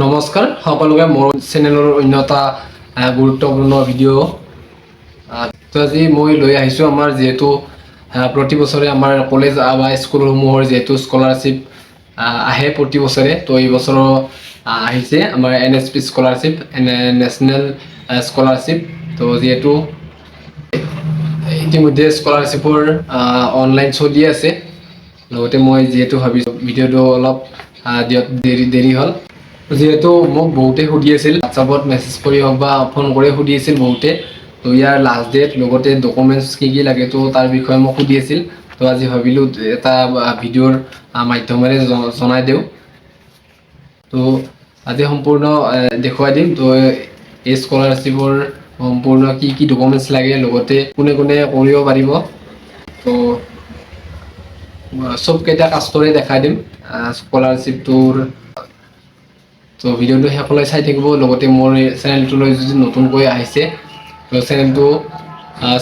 নমস্কাৰ সকলোকে মোৰ চেনেলৰ অন্য এটা গুৰুত্বপূৰ্ণ ভিডিঅ' তো আজি মই লৈ আহিছোঁ আমাৰ যিহেতু প্ৰতি বছৰে আমাৰ কলেজ বা স্কুলসমূহৰ যিহেতু স্কলাৰশ্বিপ আহে প্ৰতি বছৰে তো এই বছৰো আহিছে আমাৰ NSP স্কলাৰশ্বিপ নেশ্যনেল স্কলাৰশ্বিপ তো যিহেতু ইতিমধ্যে স্কলাৰশ্বিপৰ অনলাইন চলি আছে লগতে মই যিহেতু ভাবিছোঁ ভিডিঅ'টো অলপ দেৰি হ'ল যেহেতু মোক বহুতে সুধি আছিল হোৱাটছআপত মেছেজ কৰি হওক বা ফোন কৰি সুধি আছিল বহুতে তো ইয়াৰ লাষ্ট ডেট লগতে ডকুমেণ্টছ কি লাগে তো তাৰ বিষয়ে মোক সুধি আছিল তো আজি ভাবিলোঁ এটা ভিডিঅ'ৰ মাধ্যমেৰে জনাই দিওঁ তো আজি সম্পূৰ্ণ দেখুৱাই দিম তো এই স্কলাৰশ্বিপৰ সম্পূৰ্ণ কি ডকুমেণ্টছ লাগে লগতে কোনে কোনে কৰিব পাৰিব তো চবকেইটা কাষ্টৰে দেখাই দিম স্কলাৰশ্বিপটোৰ তো ভিডিঅ'টো শেষলৈ চাই থাকিব লগতে মোৰ চেনেলটোলৈ যদি নতুনকৈ আহিছে তো চেনেলটো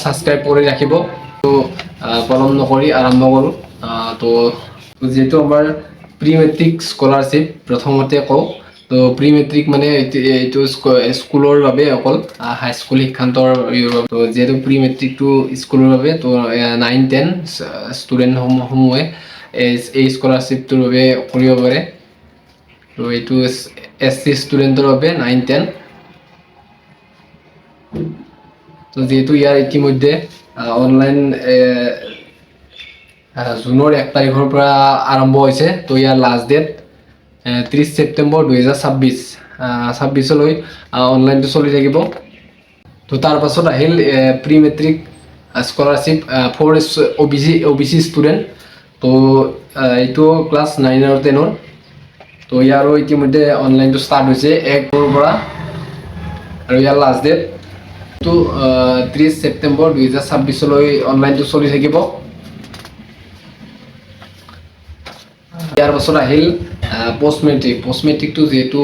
ছাবস্ক্ৰাইব কৰি ৰাখিব তো পলম নকৰি আৰম্ভ কৰোঁ তো যিহেতু আমাৰ প্ৰি মেট্ৰিক স্কলাৰশ্বিপ প্ৰথমতে কওঁ তো প্ৰি মেট্ৰিক মানে এইটো স্কুলৰ বাবে অকল হাইস্কুল শিক্ষান্তৰ তো যিহেতু প্ৰি মেট্ৰিকটো স্কুলৰ বাবে তো 9-10 ষ্টুডেণ্টসমূহে এই স্কলাৰশ্বিপটোৰ বাবে কৰিব পাৰে তো এইটো SC ষ্টুডেণ্টৰ বাবে 9-10 তো যেহেতু ইয়াৰ ইতিমধ্যে অনলাইন জুনৰ 1 তাৰিখৰ পৰা আৰম্ভ হৈছে তো ইয়াৰ লাষ্ট ডেট 30 ছেপ্টেম্বৰ 2026লৈ অনলাইনটো চলি থাকিব তো তাৰ পাছত আহিল pre matric scholarship for OBC student তো এইটো ক্লাছ 9 আৰু 10 তো ইয়াৰো ইতিমধ্যে অনলাইনটো ষ্টাৰ্ট হৈছে 1 পৰা আৰু ইয়াৰ লাষ্ট ডেট তো 30 ছেপ্টেম্বৰ 2026লৈ অনলাইনটো চলি থাকিব ইয়াৰ পাছত আহিল পোষ্ট মেট্ৰিকটো যিহেতু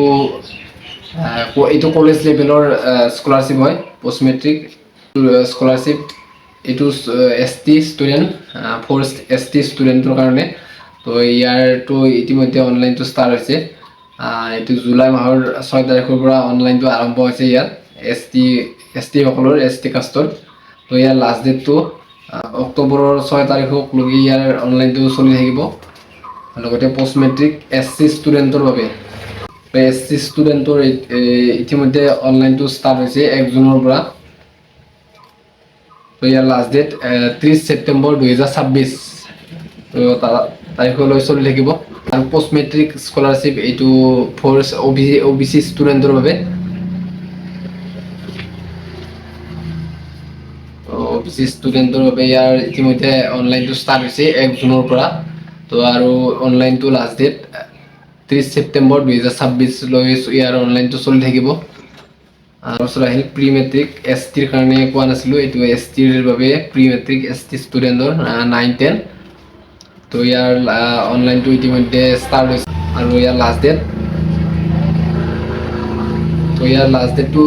এইটো কলেজ লেভেলৰ স্কলাৰশ্বিপ হয় পোষ্ট মেট্ৰিক স্কলাৰশ্বিপ এইটো ST ষ্টুডেণ্ট ফৰ ST ষ্টুডেণ্টৰ কাৰণে তো ইয়াৰটো ইতিমধ্যে অনলাইনটো ষ্টাৰ্ট হৈছে এইটো জুলাই মাহৰ 6 তাৰিখৰ পৰা অনলাইনটো আৰম্ভ হৈছে ইয়াত ST সকলৰ ST কাষ্টৰ তো ইয়াৰ লাষ্ট ডেটটো অক্টোবৰৰ 6 তাৰিখলৈকে ইয়াৰ অনলাইনটো চলি থাকিব লগতে পোষ্ট মেট্ৰিক SC ষ্টুডেণ্টৰ বাবে SC ষ্টুডেণ্টৰ ইতিমধ্যে অনলাইনটো ষ্টাৰ্ট হৈছে 1 জুনৰ পৰা তো ইয়াৰ লাষ্ট ডেট 30 ছেপ্টেম্বৰ 2026 তো তাৰিখলৈ চলি থাকিব আৰু পোষ্ট মেট্ৰিক স্কলাৰশ্বিপ এইটো ফৰ OBC ষ্টুডেণ্টৰ বাবে OBC ষ্টুডেণ্টৰ বাবে ইয়াৰ ইতিমধ্যে অনলাইনটো ষ্টাৰ্ট হৈছে 1 জুনৰ পৰা তো আৰু অনলাইনটো লাষ্ট ডেট 30 ছেপ্টেম্বৰ 2026লৈ ইয়াৰ অনলাইনটো চলি থাকিব তাৰপিছত আহিল প্ৰি মেট্ৰিক STৰ কাৰণে কোৱা নাছিলোঁ এইটো STৰ বাবে প্ৰি মেট্ৰিক ST ষ্টুডেণ্টৰ 9-10 তো ইয়াৰ অনলাইনটো ইতিমধ্যে ষ্টাৰ্ট হৈছে আৰু ইয়াৰ লাষ্ট ডেটটো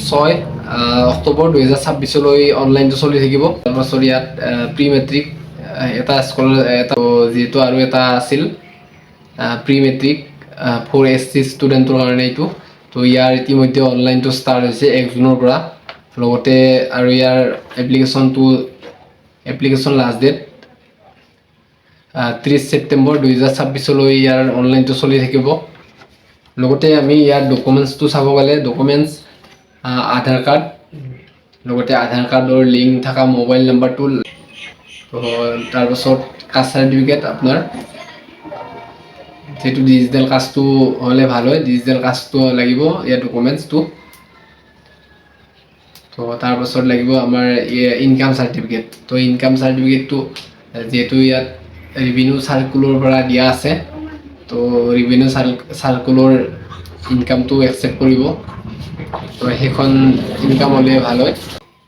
6 অক্টোবৰ 2026লৈ অনলাইনটো চলি থাকিব তাৰপাছত ইয়াত প্ৰি মেট্ৰিক এটা যিহেতু আৰু এটা আছিল প্ৰি মেট্ৰিক ফৰ SC ষ্টুডেণ্টৰ কাৰণে এইটো তো ইয়াৰ ইতিমধ্যে অনলাইনটো ষ্টাৰ্ট হৈছে 1 জুনৰ পৰা লগতে আৰু ইয়াৰ এপ্লিকেশ্যন লাষ্ট ডেট 30 ছেপ্টেম্বৰ 2026লৈ ইয়াৰ অনলাইনটো চলি থাকিব লগতে আমি ইয়াৰ ডকুমেণ্টছটো চাব গ'লে ডকুমেণ্টছ আধাৰ কাৰ্ড লগতে আধাৰ কাৰ্ডৰ লিংক থকা মোবাইল নাম্বাৰটো তো তাৰপাছত কাষ্ট চাৰ্টিফিকেট আপোনাৰ যেটো ডিজিটেল কাষ্টটো হ'লে ভাল হয় ডিজিটেল কাষ্টটো লাগিব ইয়াৰ ডকুমেণ্টছটো তো তাৰপাছত লাগিব আমাৰ ইনকাম চাৰ্টিফিকেট তো ইনকাম চাৰ্টিফিকেটটো যেহেতু ইয়াত ৰেভিনিউ চাৰ্কুলৰ পৰা দিয়া আছে তো ৰেভিনিউ চাৰ্কুলৰ ইনকামটো একচেপ্ট কৰিব তো সেইখন ইনকাম হ'লে ভাল হয়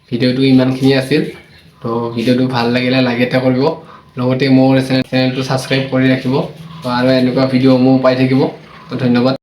ভিডিঅ'টো ইমানখিনি আছিল তো ভিডিঅ'টো ভাল লাগিলে লাইক এটা কৰিব লগতে মোৰ চেনেলটো ছাবস্ক্ৰাইব কৰি ৰাখিব তো আৰু এনেকুৱা ভিডিঅ'সমূহ পাই থাকিব তো ধন্যবাদ